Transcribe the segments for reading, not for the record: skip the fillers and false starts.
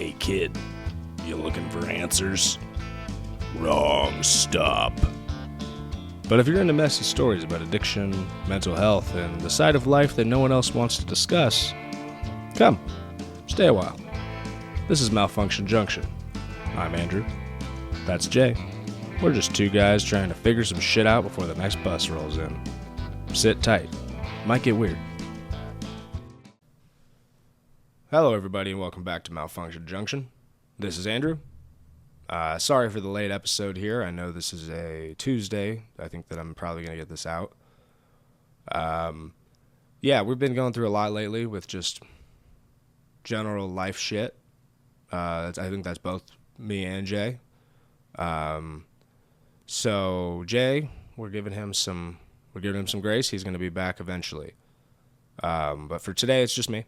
Hey kid, you looking for answers? Wrong stop. But if you're into messy stories about addiction, mental health, and the side of life that no one else wants to discuss, come, stay a while. This is Malfunction Junction. I'm Andrew. That's Jay. We're just two guys trying to figure some shit out before the next bus rolls in. Sit tight. Might get weird. Hello everybody and welcome back to Malfunction Junction. This is Andrew. Sorry for the late episode here. I know this is a Tuesday. I think that I'm probably going to get this out. We've been going through a lot lately with just general life shit. I think that's both me and Jay. So Jay, we're giving him some grace. He's going to be back eventually. But for today, it's just me.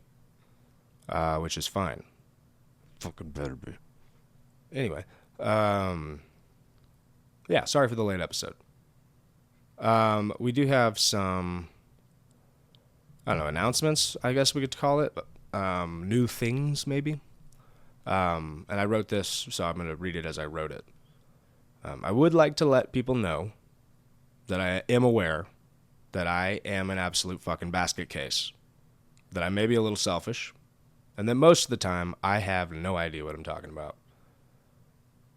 Which is fine. Fucking better be. Anyway, sorry for the late episode. We do have some, announcements, I guess we could call it. New things, maybe. And I wrote this, so I'm going to read it as I wrote it. I would like to let people know that I am aware that I am an absolute fucking basket case. That I may be a little selfish. And then most of the time, I have no idea what I'm talking about.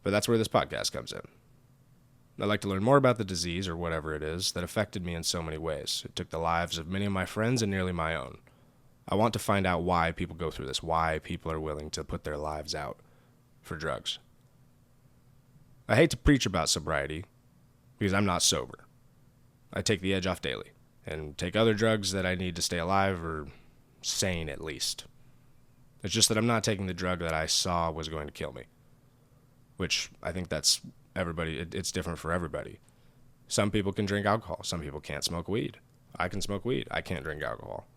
But that's where this podcast comes in. I'd like to learn more about the disease, or whatever it is, that affected me in so many ways. It took the lives of many of my friends and nearly my own. I want to find out why people go through this, why people are willing to put their lives out for drugs. I hate to preach about sobriety, because I'm not sober. I take the edge off daily, and take other drugs that I need to stay alive, or sane at least. It's just that I'm not taking the drug that I saw was going to kill me. Which I think that's everybody, it's different for everybody. Some people can drink alcohol. Some people can't smoke weed. I can smoke weed. I can't drink alcohol.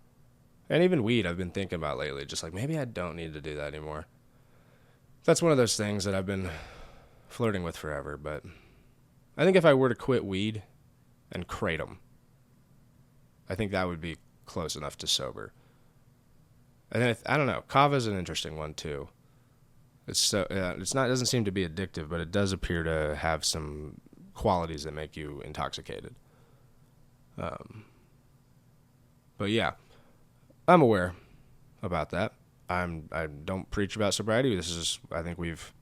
And even weed I've been thinking about lately. Just like, maybe I don't need to do that anymore. That's one of those things that I've been flirting with forever. But I think if I were to quit weed and kratom, I think that would be close enough to sober. And I don't know. Kava's an interesting one too. It doesn't seem to be addictive, but it does appear to have some qualities that make you intoxicated. But yeah, I'm aware about that. I don't preach about sobriety. I think we've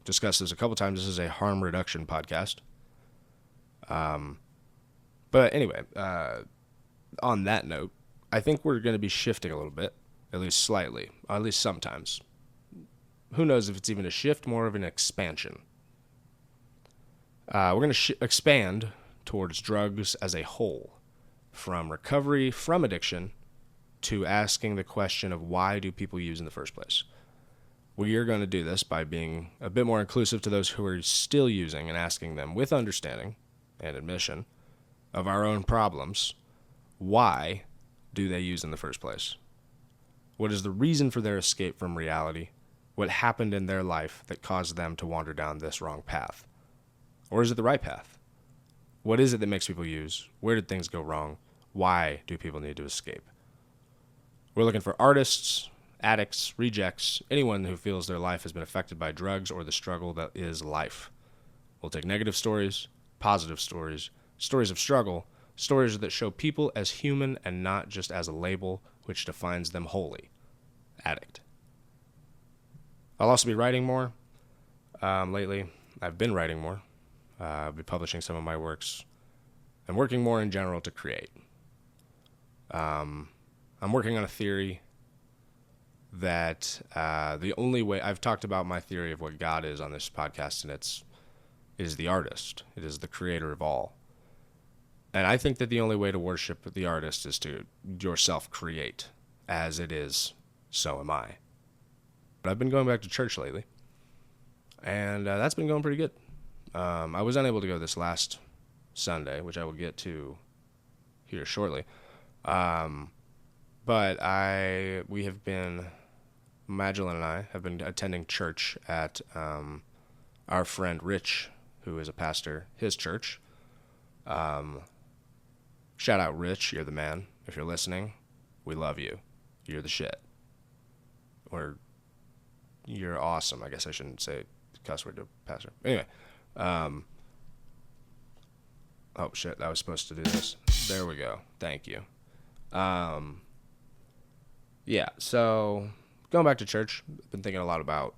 discussed this a couple times. This is a harm reduction podcast. But anyway, on that note, I think we're going to be shifting a little bit. At least slightly, at least sometimes. Who knows if it's even a shift, more of an expansion. We're going to expand towards drugs as a whole, from recovery from addiction to asking the question of why do people use in the first place. We are going to do this by being a bit more inclusive to those who are still using and asking them with understanding and admission of our own problems, why do they use in the first place? What is the reason for their escape from reality? What happened in their life that caused them to wander down this wrong path? Or is it the right path? What is it that makes people use? Where did things go wrong? Why do people need to escape? We're looking for artists, addicts, rejects, anyone who feels their life has been affected by drugs or the struggle that is life. We'll take negative stories, positive stories, stories of struggle, stories that show people as human and not just as a label which defines them wholly. Addict. I'll also be writing more. Lately, I've been writing more. I'll be publishing some of my works. And working more in general to create. I'm working on a theory that the only way... I've talked about my theory of what God is on this podcast, and it is the artist. It is the creator of all. And I think that the only way to worship the artist is to yourself create. As it is, so am I. But I've been going back to church lately. And that's been going pretty good. I was unable to go this last Sunday, which I will get to here shortly. But Magdalene and I have been attending church at our friend Rich, who is a pastor, his church. Shout out, Rich. You're the man. If you're listening, we love you. You're the shit. Or you're awesome. I guess I shouldn't say cuss word to a pastor. Anyway, oh shit, I was supposed to do this. There we go. Thank you. Yeah, so going back to church, I've been thinking a lot about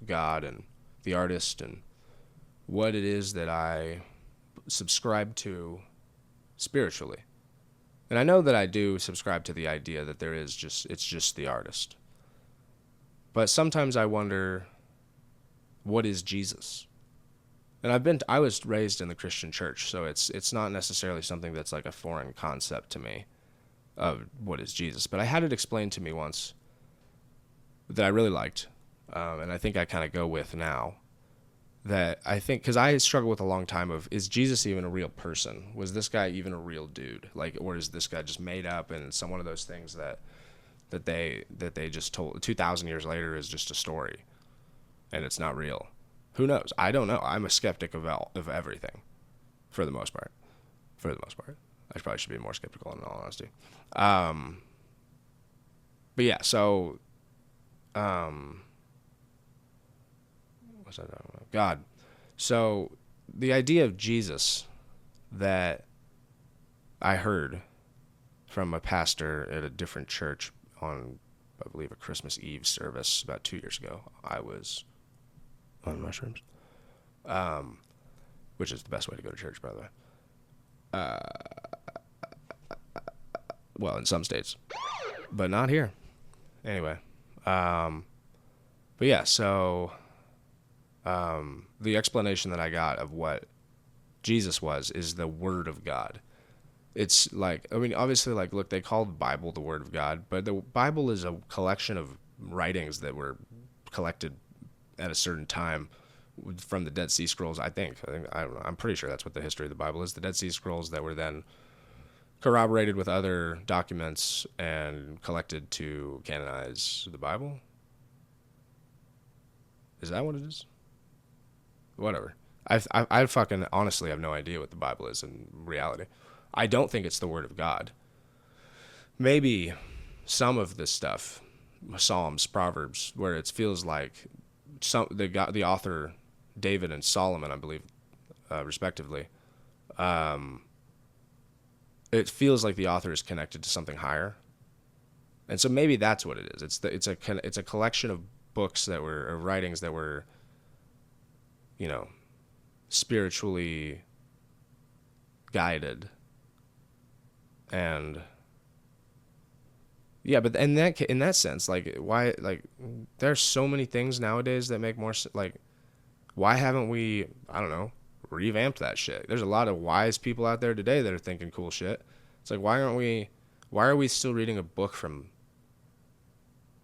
God and the artist and what it is that I subscribe to spiritually. And I know that I do subscribe to the idea that it's just the artist. But sometimes I wonder, what is Jesus? And I was raised in the Christian church, so it's not necessarily something that's like a foreign concept to me of what is Jesus. But I had it explained to me once that I really liked, and I think I kind of go with now. That I think, because I struggle with a long time of, is Jesus even a real person? Was this guy even a real dude? Like, or is this guy just made up and it's one of those things that they just told 2,000 years later is just a story and it's not real? Who knows? I don't know. I'm a skeptic of everything, for the most part. I probably should be more skeptical in all honesty. But yeah, so what's I talking about? God. So the idea of Jesus that I heard from a pastor at a different church on, I believe, a Christmas Eve service about 2 years ago. I was on mushrooms, which is the best way to go to church, by the way. Well, in some states, but not here. Anyway, but yeah, so the explanation that I got of what Jesus was is the Word of God. It's like, I mean, obviously, like, look, they call the Bible the Word of God, but the Bible is a collection of writings that were collected at a certain time from the Dead Sea Scrolls, I don't know, I'm pretty sure that's what the history of the Bible is. The Dead Sea Scrolls that were then corroborated with other documents and collected to canonize the Bible. Is that what it is? Whatever. I fucking honestly have no idea what the Bible is in reality. I don't think it's the Word of God. Maybe some of this stuff, Psalms, Proverbs, where it feels like the author David and Solomon, I believe, respectively, it feels like the author is connected to something higher, and so maybe that's what it is. It's a collection of books that were, or writings that were, you know, spiritually guided, and yeah, but in that sense, like, why, like, there's so many things nowadays that make more, like, why haven't we, I don't know, revamped that shit? There's a lot of wise people out there today that are thinking cool shit. It's like, why are we still reading a book from,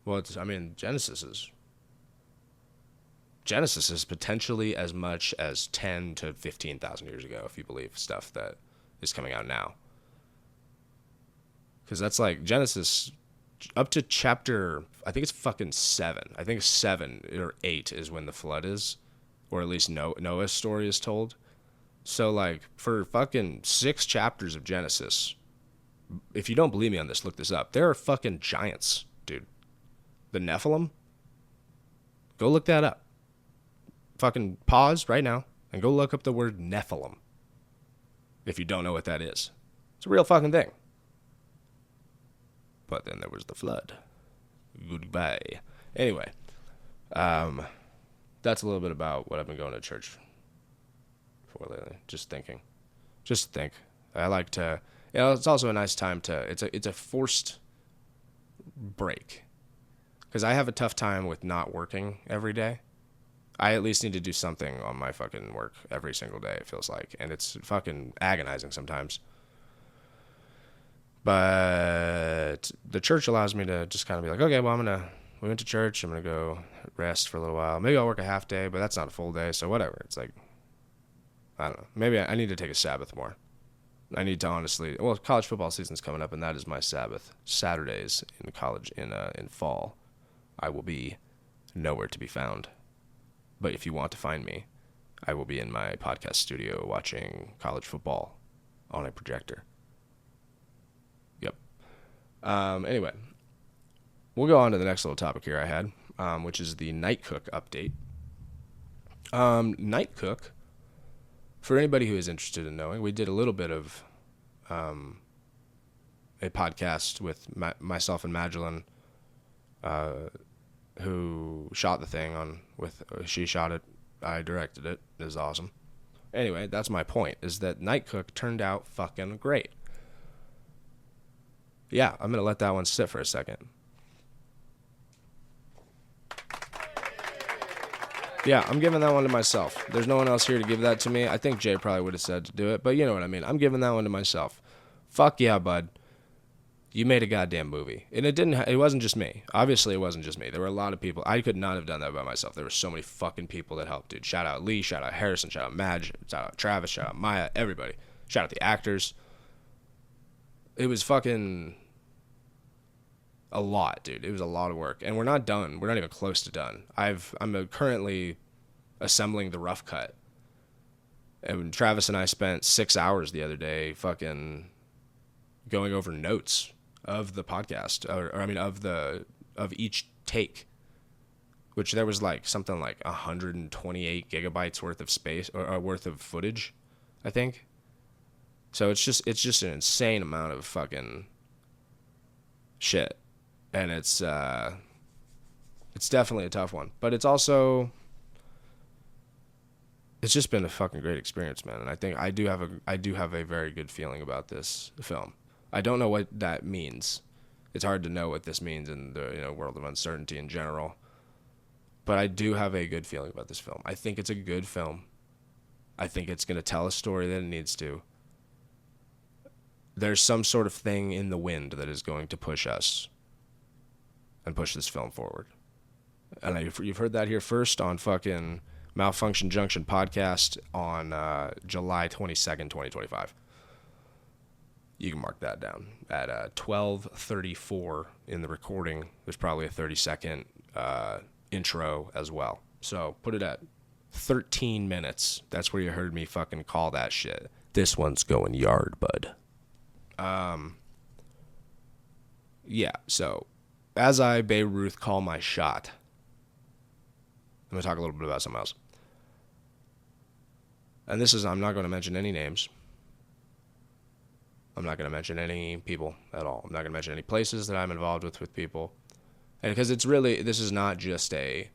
well, Genesis is potentially as much as 10 to 15,000 years ago, if you believe stuff that is coming out now. Because that's like Genesis up to chapter, I think it's fucking 7. I think 7 or 8 is when the flood is, or at least Noah's story is told. So, like, for fucking 6 chapters of Genesis, if you don't believe me on this, look this up. There are fucking giants, dude. The Nephilim. Go look that up. Fucking pause right now and go look up the word Nephilim. If you don't know what that is, it's a real fucking thing. But then there was the flood. Goodbye. Anyway, that's a little bit about what I've been going to church for lately. Just think. I like to, it's also a nice time to, it's a forced break. Because I have a tough time with not working every day. I at least need to do something on my fucking work every single day, it feels like. And it's fucking agonizing sometimes. But the church allows me to just kind of be like, okay, well, we went to church. I'm going to go rest for a little while. Maybe I'll work a half day, but that's not a full day. So whatever. It's like, I don't know. Maybe I need to take a Sabbath more. I need to honestly, well, college football season's coming up, and that is my Sabbath. Saturdays in college, in fall, I will be nowhere to be found. But if you want to find me, I will be in my podcast studio watching college football on a projector. Yep. Anyway, we'll go on to the next little topic here I had. which is the Night Cook update. Night Cook, for anybody who is interested in knowing, we did a little bit of a podcast with myself and Magdalene, who shot the thing she shot it, I directed it. It was awesome. Anyway, that's my point, is that Night Cook turned out fucking great. Yeah, I'm going to let that one sit for a second. Yeah, I'm giving that one to myself. There's no one else here to give that to me. I think Jay probably would have said to do it, but you know what I mean. I'm giving that one to myself. Fuck yeah, bud. You made a goddamn movie. And it wasn't just me. Obviously, it wasn't just me. There were a lot of people. I could not have done that by myself. There were so many fucking people that helped, dude. Shout out Lee, shout out Harrison, shout out Madge, shout out Travis, shout out Maya, everybody. Shout out the actors. It was fucking a lot, dude. It was a lot of work. And we're not done. We're not even close to done. I'm currently assembling the rough cut. And Travis and I spent 6 hours the other day fucking going over notes of the podcast, of each take, which there was like something like 128 gigabytes worth of space or worth of footage, I think. So it's just an insane amount of fucking shit, and it's definitely a tough one, but it's just been a fucking great experience, man. And I think I do have a very good feeling about this film. I don't know what that means. It's hard to know what this means in the world of uncertainty in general. But I do have a good feeling about this film. I think it's a good film. I think it's going to tell a story that it needs to. There's some sort of thing in the wind that is going to push us and push this film forward. And you've heard that here first on fucking Malfunction Junction podcast on July 22nd, 2025. You can mark that down at 12:34 in the recording. There's probably a 30-second intro as well. So put it at 13 minutes. That's where you heard me fucking call that shit. This one's going yard, bud. Yeah, so as I, Beirut, call my shot, I'm going to talk a little bit about something else. And I'm not going to mention any names. I'm not going to mention any people at all. I'm not going to mention any places that I'm involved with people. And because this is not just a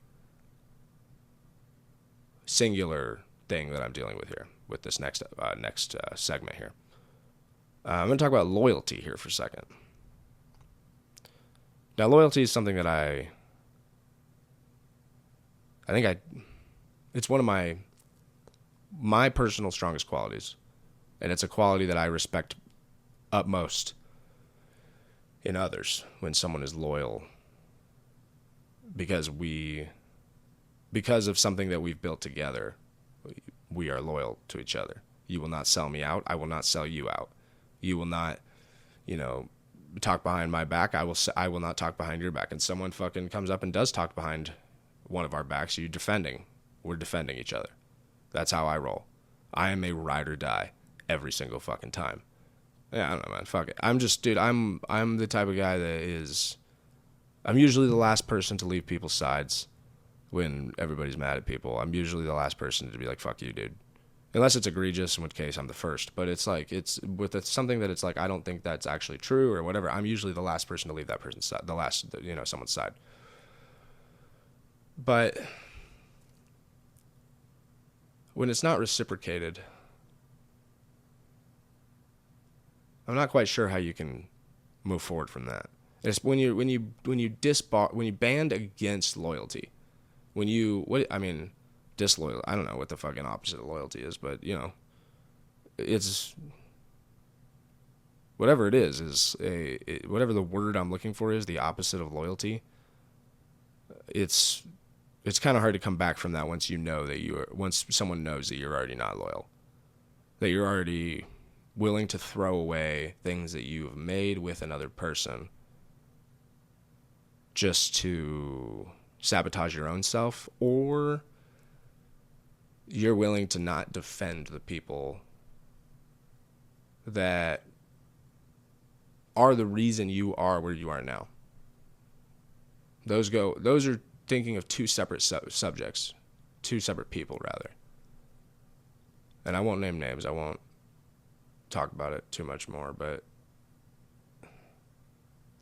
singular thing that I'm dealing with here, with this next segment here. I'm going to talk about loyalty here for a second. Now, loyalty is something that it's one of my personal strongest qualities. And it's a quality that I respect utmost in others when someone is loyal because of something that we've built together. We are loyal to each other. You will not sell me out. I will not sell you out. You will not, talk behind my back. I will not talk behind your back. And someone fucking comes up and does talk behind one of our backs. We're defending each other. That's how I roll. I am a ride or die every single fucking time. Yeah, I don't know, man. Fuck it. I'm the type of guy I'm usually the last person to leave people's sides when everybody's mad at people. I'm usually the last person to be like, fuck you, dude. Unless it's egregious, in which case I'm the first. But it's like, it's something that it's like, I don't think that's actually true or whatever. I'm usually the last person to leave that person's side, someone's side. But when it's not reciprocated, I'm not quite sure how you can move forward from that. It's when you band against loyalty, disloyal. I don't know what the fucking opposite of loyalty is, but it's whatever it is whatever the word I'm looking for is the opposite of loyalty. It's kind of hard to come back from that once someone knows that you're already not loyal, that you're already willing to throw away things that you've made with another person just to sabotage your own self, or you're willing to not defend the people that are the reason you are where you are now. Those are thinking of two separate subjects, two separate people, rather. And I won't name names. I won't talk about it too much more, but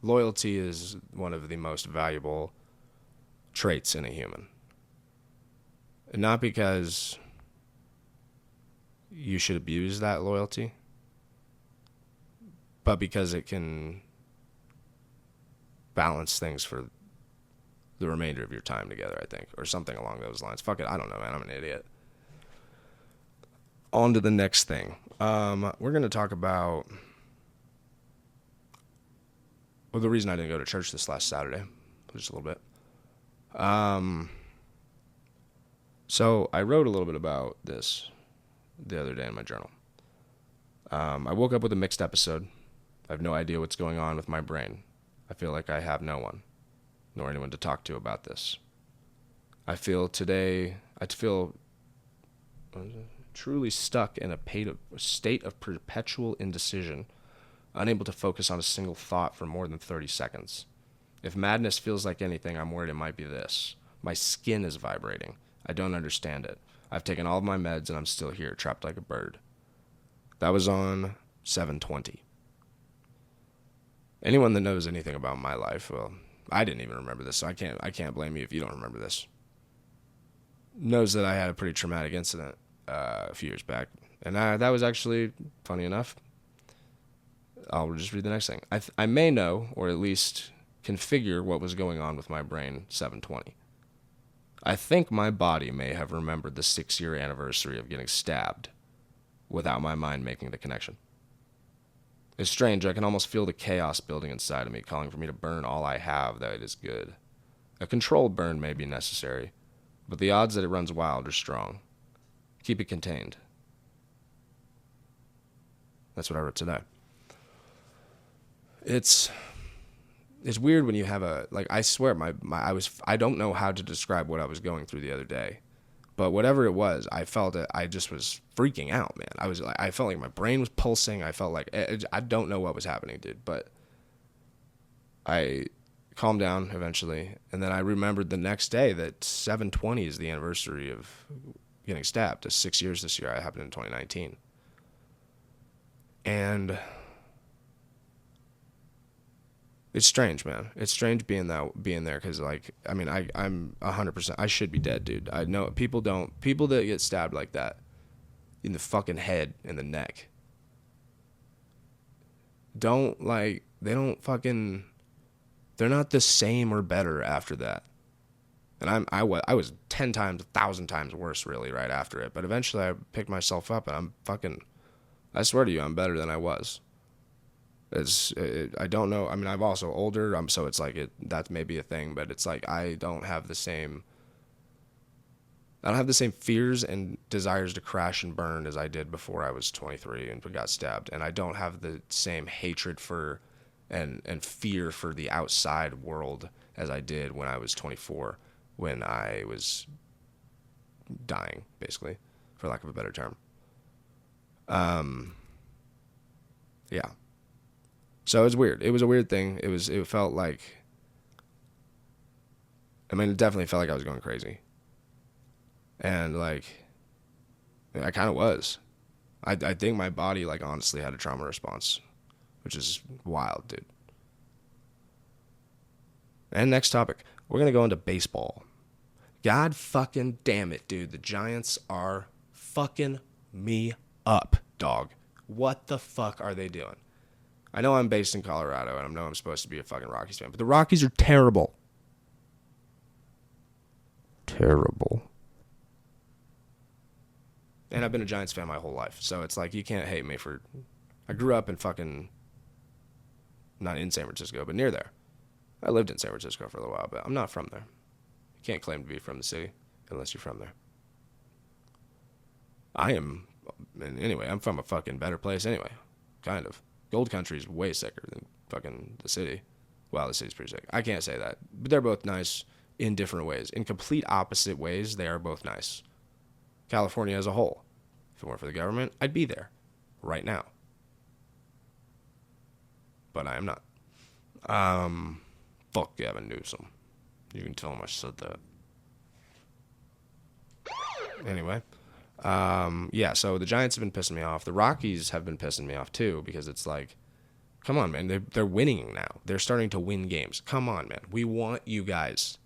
loyalty is one of the most valuable traits in a human. And not because you should abuse that loyalty, but because it can balance things for the remainder of your time together, I think, or something along those lines. Fuck it, I don't know, man. I'm an idiot. On to the next thing. We're going to talk about, well, the reason I didn't go to church this last Saturday, just a little bit. So I wrote a little bit about this the other day in my journal. I woke up with a mixed episode. I have no idea what's going on with my brain. I feel like I have no one, nor anyone to talk to about this. I feel truly stuck in a state of perpetual indecision, unable to focus on a single thought for more than 30 seconds. If madness feels like anything, I'm worried it might be this. My skin is vibrating. I don't understand it. I've taken all of my meds and I'm still here, trapped like a bird. That was on 7/20. Anyone that knows anything about my life, well, I didn't even remember this, so I can't blame you if you don't remember this. Knows that I had a pretty traumatic incident a few years back, and that was actually funny enough. I'll just read the next thing. I may know, or at least configure what was going on with my brain 7/20. I think my body may have remembered the 6-year anniversary of getting stabbed without my mind making the connection. It's strange, I can almost feel the chaos building inside of me, calling for me to burn all I have that is good. A controlled burn may be necessary, but the odds that it runs wild are strong. Keep it contained. That's what I wrote today. It's weird when you have I swear I don't know how to describe what I was going through the other day, but whatever it was, I felt it. I just was freaking out, man. I felt like my brain was pulsing. I felt like I don't know what was happening, dude, but I calmed down eventually, and then I remembered the next day that 7/20 is the anniversary of getting stabbed. It's 6 years this year. It happened in 2019, and it's strange, man. It's strange being there because, I'm 100%. I should be dead, dude. I know people that get stabbed like that in the fucking head and the neck they're not the same or better after that. And I was 10 times, 1,000 times worse, really, right after it. But eventually I picked myself up and I swear to you, I'm better than I was. I don't know. I mean, I'm also older, so it's like that may be a thing, but it's like I don't have the same fears and desires to crash and burn as I did before I was 23 and got stabbed, and I don't have the same hatred for and fear for the outside world as I did when I was 24, when I was dying, basically, for lack of a better term. Yeah. So it was weird. It was a weird thing. It felt like, it definitely felt like I was going crazy. And I kind of was. I think my body honestly had a trauma response, which is wild, dude. And next topic, we're going to go into baseball. God fucking damn it, dude. The Giants are fucking me up, dog. What the fuck are they doing? I know I'm based in Colorado, and I know I'm supposed to be a fucking Rockies fan, but the Rockies are terrible. Terrible. And I've been a Giants fan my whole life, so it's like you can't hate me for... I grew up in fucking... Not in San Francisco, but near there. I lived in San Francisco for a little while, but I'm not from there. You can't claim to be from the city unless you're from there. I am... Anyway, I'm from a fucking better place anyway. Kind of. Gold Country is way sicker than fucking the city. Well, the city's pretty sick. I can't say that. But they're both nice in different ways. In complete opposite ways, they are both nice. California as a whole. If it weren't for the government, I'd be there right now. But I am not. Fuck Gavin Newsom. You can tell him I said that. Anyway. Yeah, so the Giants have been pissing me off. The Rockies have been pissing me off too, because it's like, come on, man. They're winning now. They're starting to win games. Come on, man. We want you guys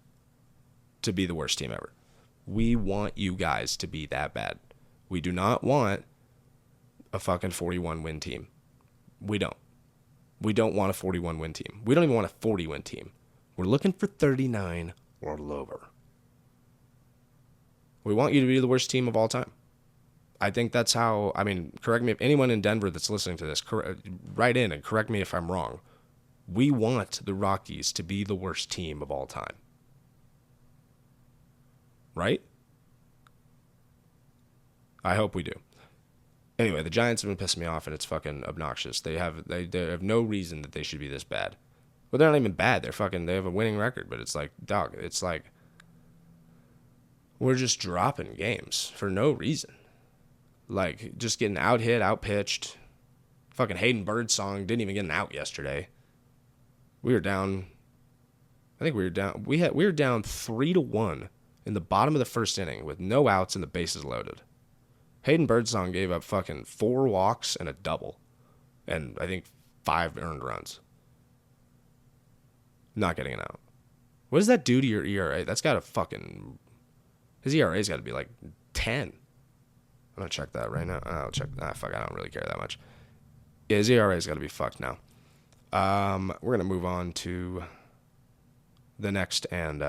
to be the worst team ever. We want you guys to be that bad. We do not want a fucking 41 win team. We don't. We don't want a 41 win team. We don't even want a 40 win team. We're looking for 39 or lower. We want you to be the worst team of all time. I think that's how, I mean, correct me if anyone in Denver that's listening to this, write in and correct me if I'm wrong. We want the Rockies to be the worst team of all time. Right? I hope we do. Anyway, the Giants have been pissing me off, and it's fucking obnoxious. They have no reason that they should be this bad. Well, they're not even bad. They have a winning record, but it's like, dog, it's like we're just dropping games for no reason. Like, just getting out-hit, out-pitched. Fucking Hayden Birdsong didn't even get an out yesterday. We were down, I think we were down, we were down 3-1 in the bottom of the first inning with no outs and the bases loaded. Hayden Birdsong gave up fucking 4 walks and a double. And I think 5 earned runs. Not getting an out. What does that do to your ERA? That's got to fucking, his ERA's got to be like 10. I'm going to check that right now. I'll check. Fuck, I don't really care that much. Yeah, his ERA's got to be fucked now. We're going to move on to the next and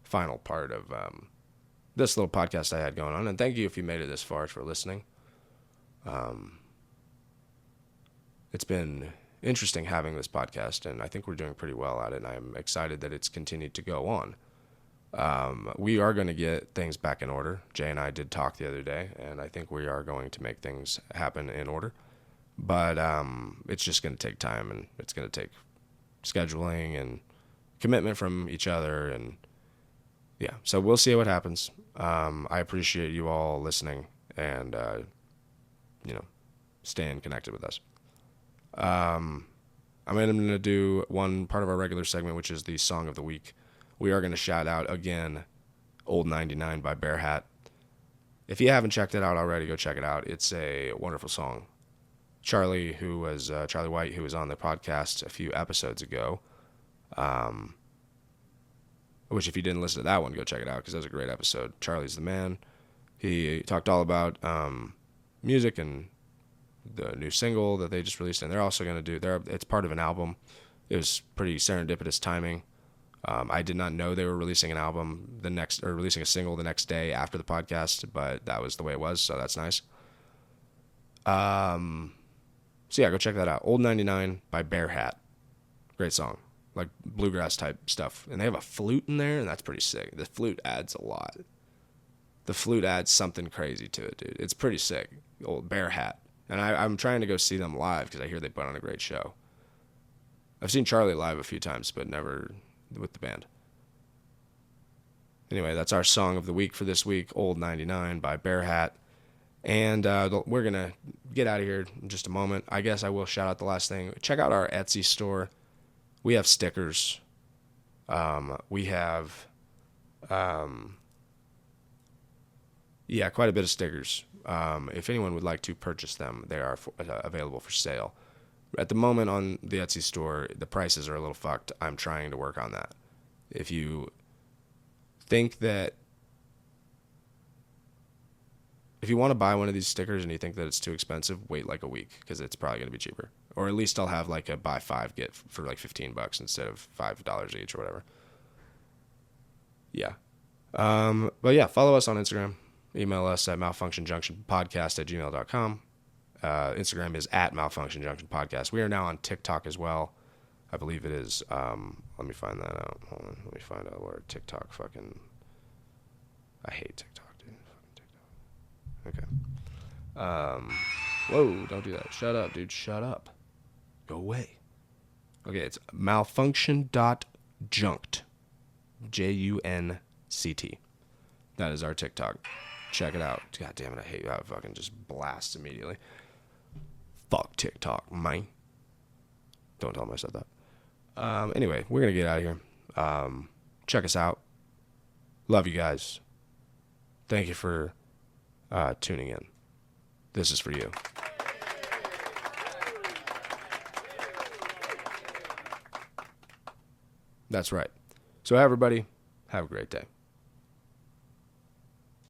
final part of this little podcast I had going on. And thank you if you made it this far for listening. It's been interesting having this podcast, and I think we're doing pretty well at it, and I'm excited that it's continued to go on. We are going to get things back in order. Jay and I did talk the other day, and I think we are going to make things happen in order. But it's just going to take time, and it's going to take scheduling and commitment from each other. And yeah, so we'll see what happens. I appreciate you all listening and, staying connected with us. I'm going to do one part of our regular segment, which is the Song of the Week. We are going to shout out again Old 99 by Bear Hat. If you haven't checked it out already, go check it out. It's a wonderful song. Charlie White, who was on the podcast a few episodes ago, which if you didn't listen to that one, go check it out because that was a great episode. Charlie's the man. He talked all about music and the new single that they just released, and they're also going to do, it's part of an album. It was pretty serendipitous timing. I did not know they were releasing an album releasing a single the next day after the podcast, but that was the way it was, so that's nice. So yeah, go check that out. Old 99 by Bear Hat. Great song. Like bluegrass type stuff. And they have a flute in there, and that's pretty sick. The flute adds a lot. The flute adds something crazy to it, dude. It's pretty sick. Old Bear Hat. And I'm trying to go see them live because I hear they put on a great show. I've seen Charlie live a few times, but never with the band. Anyway, that's our Song of the Week for this week, Old 99 by Bear Hat. And we're going to get out of here in just a moment. I guess I will shout out the last thing. Check out our Etsy store. We have stickers. We have, quite a bit of stickers. If anyone would like to purchase them, they are available for sale. At the moment on the Etsy store, the prices are a little fucked. I'm trying to work on that. If you think that, if you want to buy one of these stickers and you think that it's too expensive, wait like a week because it's probably going to be cheaper. Or at least I'll have like a buy 5 get for like $15 instead of $5 each or whatever. Yeah. But yeah, follow us on Instagram. Email us at malfunctionjunctionpodcast@gmail.com. Instagram is at malfunctionjunctionpodcast. We are now on TikTok as well. I believe it is. Let me find that out. Hold on. Let me find out where TikTok fucking... I hate TikTok, dude. Fucking TikTok. Okay. Whoa, don't do that. Shut up, dude. Shut up. Go away. Okay, it's malfunction.junked. Junct. That is our TikTok. Check it out. God damn it, I hate how it fucking just blasts immediately. Fuck TikTok, man. Don't tell them I said that. Anyway, we're going to get out of here. Check us out. Love you guys. Thank you for tuning in. This is for you. That's right. So everybody, have a great day.